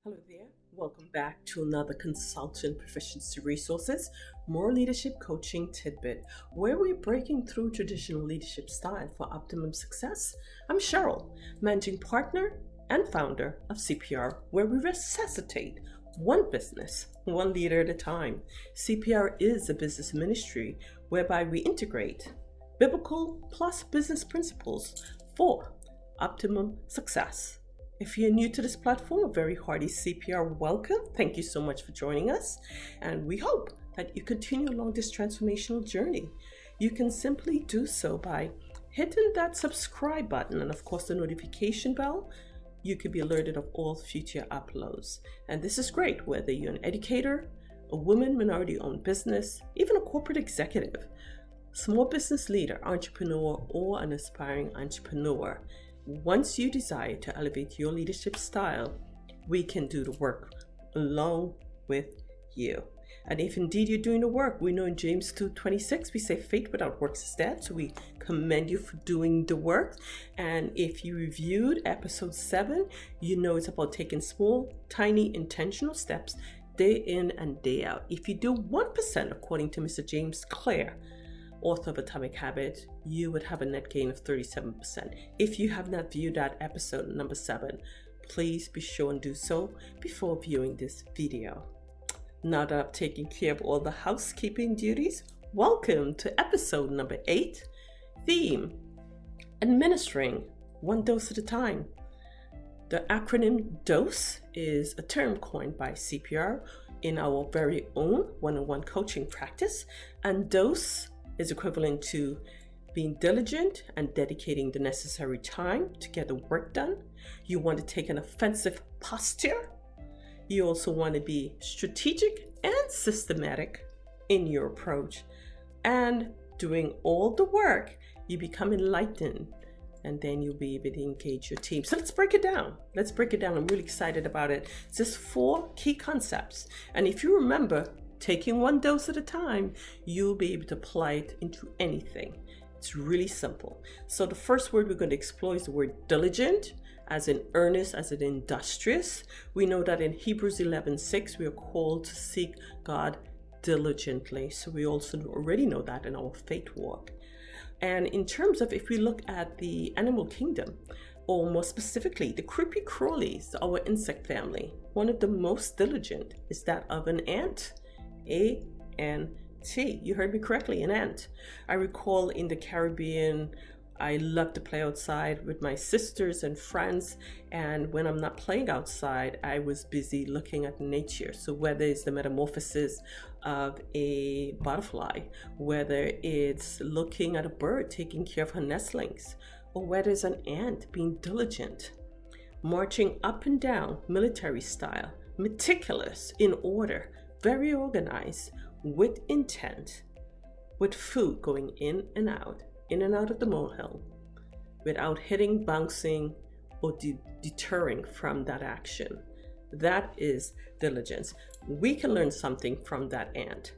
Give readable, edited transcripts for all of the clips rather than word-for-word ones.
Hello there. Welcome back to another Consultant Proficiency Resources, more leadership coaching tidbit, where we're breaking through traditional leadership style for optimum success. I'm Cheryl, managing partner and founder of CPR, where we resuscitate one business, one leader at a time. CPR is a business ministry whereby we integrate biblical plus business principles for optimum success. If you're new to this platform, a very hearty CPR welcome. Thank you so much for joining us. And we hope that you continue along this transformational journey. You can simply do so by hitting that subscribe button and of course the notification bell. You could be alerted of all future uploads. And this is great whether you're an educator, a woman minority-owned business, even a corporate executive, small business leader, entrepreneur, or an aspiring entrepreneur. Once you desire to elevate your leadership style, we can do the work along with you. And if indeed you're doing the work, we know in James 2:26, we say faith without works is dead. So we commend you for doing the work. And if you reviewed episode 7, you know it's about taking small, tiny, intentional steps day in and day out. If you do 1%, according to Mr. James Clear, author of Atomic Habits, you would have a net gain of 37%. If you have not viewed that episode number 7, please be sure and do so before viewing this video. Now that I've taken care of all the housekeeping duties, welcome to episode number 8, theme, administering one dose at a time. The acronym DOSE is a term coined by CPR in our very own one-on-one coaching practice, and DOSE is equivalent to being diligent and dedicating the necessary time to get the work done. You want to take an offensive posture. You also want to be strategic and systematic in your approach. And doing all the work, you become enlightened, and then you'll be able to engage your team. So let's break it down. I'm really excited about it. It's just 4 key concepts. And if you remember, taking one dose at a time, you'll be able to apply it into anything. It's really simple. So the first word we're going to explore is the word diligent, as in earnest, as in industrious. We know that in Hebrews 11:6, we are called to seek God diligently. So we also already know that in our faith walk. And in terms of, if we look at the animal kingdom, or more specifically, the creepy crawlies, our insect family, one of the most diligent is that of an ant. A-N-T. You heard me correctly, an ant. I recall in the Caribbean, I love to play outside with my sisters and friends. And when I'm not playing outside, I was busy looking at nature. So whether it's the metamorphosis of a butterfly, whether it's looking at a bird taking care of her nestlings, or whether it's an ant being diligent, marching up and down military style, meticulous, in order, very organized, with intent, with food going in and out of the molehill, without hitting, bouncing, or deterring from that action. That is diligence. We can learn something from that ant.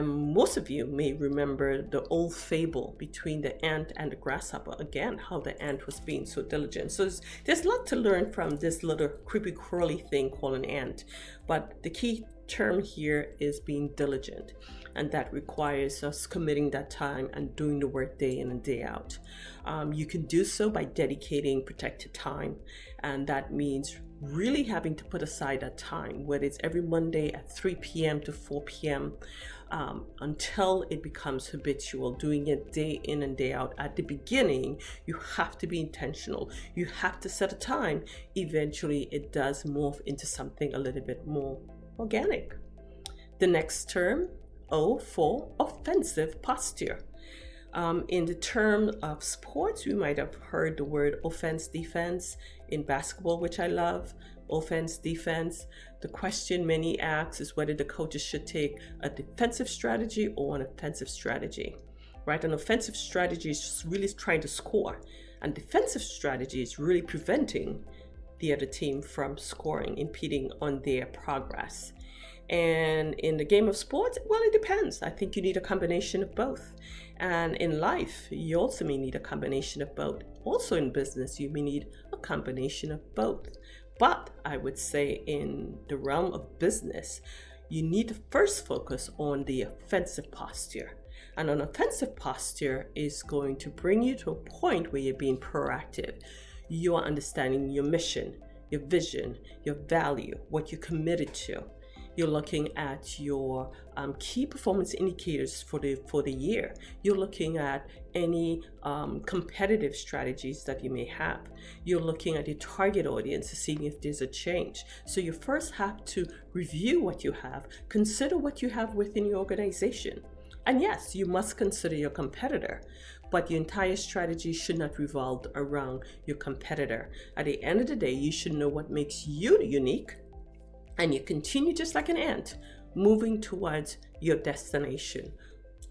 Most of you may remember the old fable between the ant and the grasshopper. Again, how the ant was being so diligent. So there's a lot to learn from this little creepy crawly thing called an ant. But the key term here is being diligent, and that requires us committing that time and doing the work day in and day out. You can do so by dedicating protected time, and that means really having to put aside that time, whether it's every Monday at 3 p.m. to 4 p.m. Until it becomes habitual, doing it day in and day out. At the beginning, you have to be intentional. You have to set a time. Eventually, it does morph into something a little bit more organic. The next term, O, for offensive posture. In the term of sports, you might have heard the word offense, defense in basketball, which I love. Offense, defense. The question many ask is whether the coaches should take a defensive strategy or an offensive strategy, right? An offensive strategy is just really trying to score, and defensive strategy is really preventing the other team from scoring, impeding on their progress. And in the game of sports, well, it depends. I think you need a combination of both. And in life, you also may need a combination of both. Also in business, you may need a combination of both. But I would say in the realm of business, you need to first focus on the offensive posture. And an offensive posture is going to bring you to a point where you're being proactive. You are understanding your mission, your vision, your value, what you're committed to. You're looking at your key performance indicators for the year. You're looking at any competitive strategies that you may have. You're looking at your target audience to see if there's a change. So you first have to review what you have, consider what you have within your organization. And yes, you must consider your competitor, but your entire strategy should not revolve around your competitor. At the end of the day, you should know what makes you unique, and you continue just like an ant, moving towards your destination,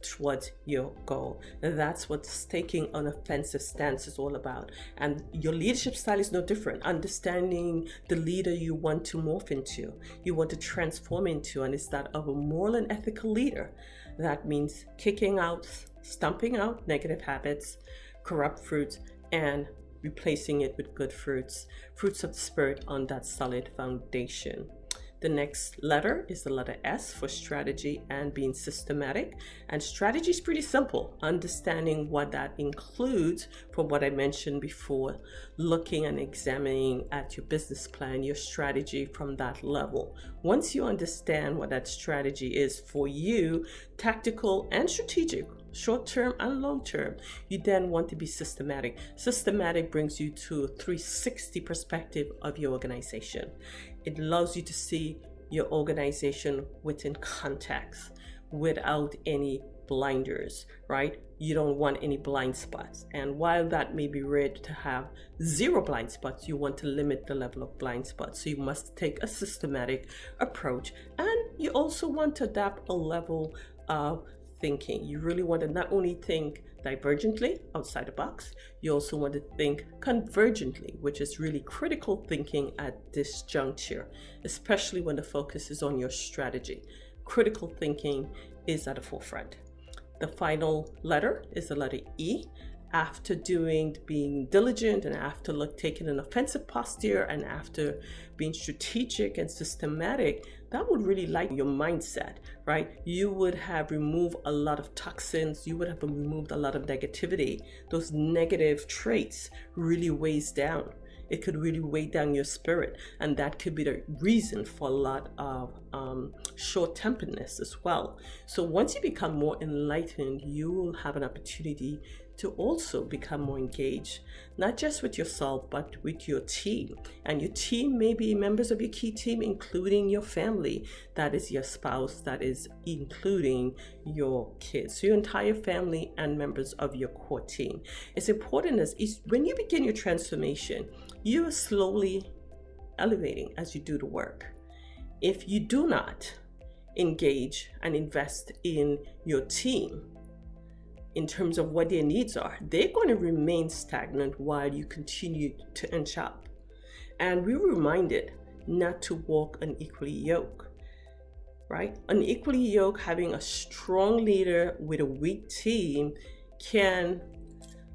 towards your goal. And that's what taking an offensive stance is all about. And your leadership style is no different. Understanding the leader you want to morph into, you want to transform into, and it's that of a moral and ethical leader. That means kicking out, stomping out negative habits, corrupt fruits, and replacing it with good fruits of the Spirit on that solid foundation. The next letter is the letter S for strategy and being systematic. And strategy is pretty simple. Understanding what that includes from what I mentioned before, looking and examining at your business plan, your strategy from that level. Once you understand what that strategy is for you, tactical and strategic, short-term and long-term, you then want to be systematic. Systematic brings you to a 360 perspective of your organization. It allows you to see your organization within context without any blinders, right? You don't want any blind spots. And while that may be rare to have 0 blind spots, you want to limit the level of blind spots. So you must take a systematic approach. And you also want to adapt a level of thinking. You really want to not only think divergently outside the box, you also want to think convergently, which is really critical thinking at this juncture, especially when the focus is on your strategy. Critical thinking is at the forefront. The final letter is the letter E. After being diligent and after taking an offensive posture and after being strategic and systematic, that would really lighten your mindset, right? You would have removed a lot of toxins. You would have removed a lot of negativity. Those negative traits really weighs down. It could really weigh down your spirit, and that could be the reason for a lot of short-temperedness as well. So once you become more enlightened, you will have an opportunity to also become more engaged, not just with yourself, but with your team. And your team may be members of your key team, including your family. That is your spouse, that is including your kids. So your entire family and members of your core team. It's important as when you begin your transformation, you are slowly elevating as you do the work. If you do not engage and invest in your team, in terms of what their needs are, they're going to remain stagnant while you continue to inch up. And we're reminded not to walk unequally yoked, right? Unequally yoked, having a strong leader with a weak team can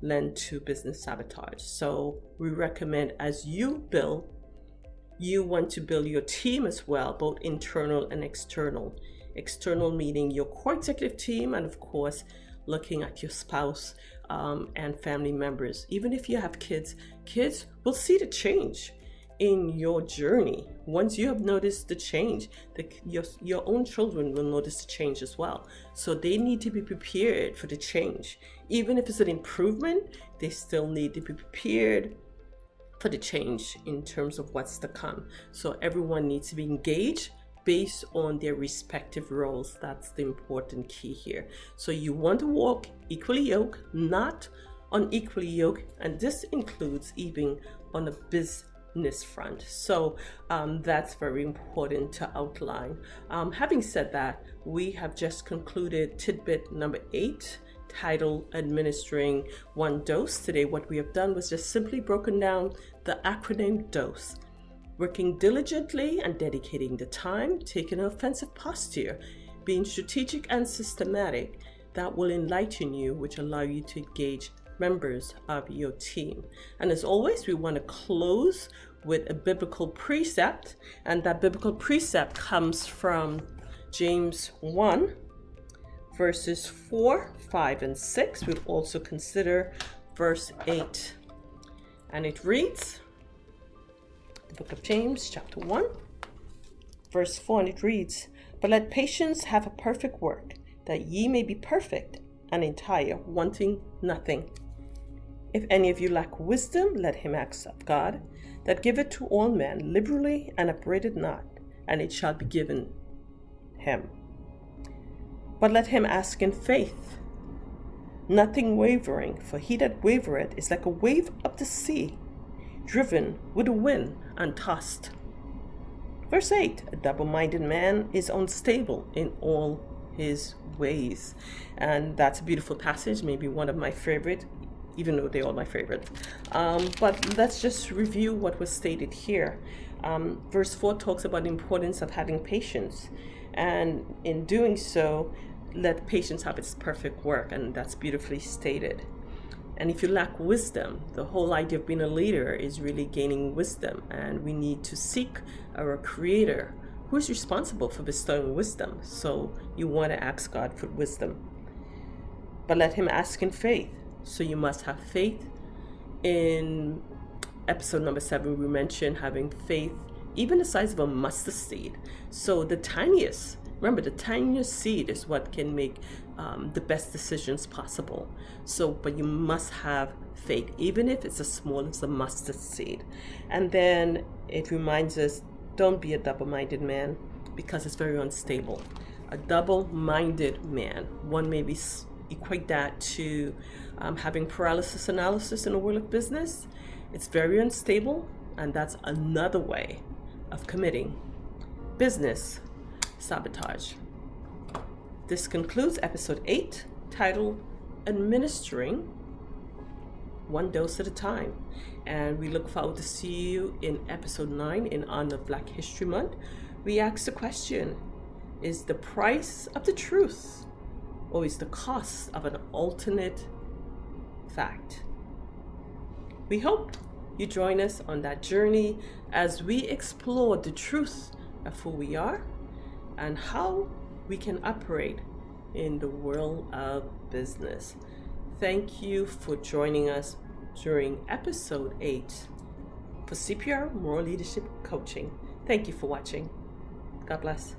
lend to business sabotage. So we recommend as you build, you want to build your team as well, both internal and external. External meaning your core executive team, and of course, looking at your spouse and family members. Even if you have kids will see the change in your journey. Once you have noticed the change, your own children will notice the change as well. So they need to be prepared for the change. Even if it's an improvement, they still need to be prepared for the change in terms of what's to come. So everyone needs to be engaged based on their respective roles. That's the important key here. So you want to walk equally yoked, not unequally yoked, and this includes even on a business front. So that's very important to outline. Having said that, we have just concluded tidbit number 8, titled Administering One Dose. Today, what we have done was just simply broken down the acronym DOSE. Working diligently and dedicating the time, taking an offensive posture, being strategic and systematic, that will enlighten you, which allow you to engage members of your team. And as always, we want to close with a biblical precept, and that biblical precept comes from James 1, verses 4, 5, and 6. We'll also consider verse 8. And it reads, the book of James, chapter 1, verse 4, and it reads, "But let patience have a perfect work, that ye may be perfect and entire, wanting nothing. If any of you lack wisdom, let him ask of God, that giveth to all men liberally, and upbraideth not, and it shall be given him. But let him ask in faith, nothing wavering, for he that wavereth is like a wave of the sea, driven with the wind and tossed." Verse 8, "A double-minded man is unstable in all his ways." And that's a beautiful passage, maybe one of my favorite, even though they're all my favorite. But let's just review what was stated here. Verse 4 talks about the importance of having patience. And in doing so, let patience have its perfect work. And that's beautifully stated. And if you lack wisdom, the whole idea of being a leader is really gaining wisdom. And we need to seek our Creator, who is responsible for bestowing wisdom. So you want to ask God for wisdom. But let him ask in faith. So you must have faith. In episode number 7, we mentioned having faith even the size of a mustard seed. So the tiniest seed is what can make the best decisions possible. So, but you must have faith, even if it's as small as a mustard seed. And then it reminds us, don't be a double-minded man, because it's very unstable. A double-minded man, one maybe equate that to having paralysis analysis in the world of business. It's very unstable, and that's another way of committing business sabotage. This concludes episode 8, titled Administering, One Dose at a Time. And we look forward to see you in episode 9 in honor of Black History Month. We ask the question, is the price of the truth, or is the cost of an alternate fact? We hope you join us on that journey as we explore the truth of who we are and how we can operate in the world of business. Thank you for joining us during episode 8 for CPR Moral Leadership Coaching. Thank you for watching. God bless.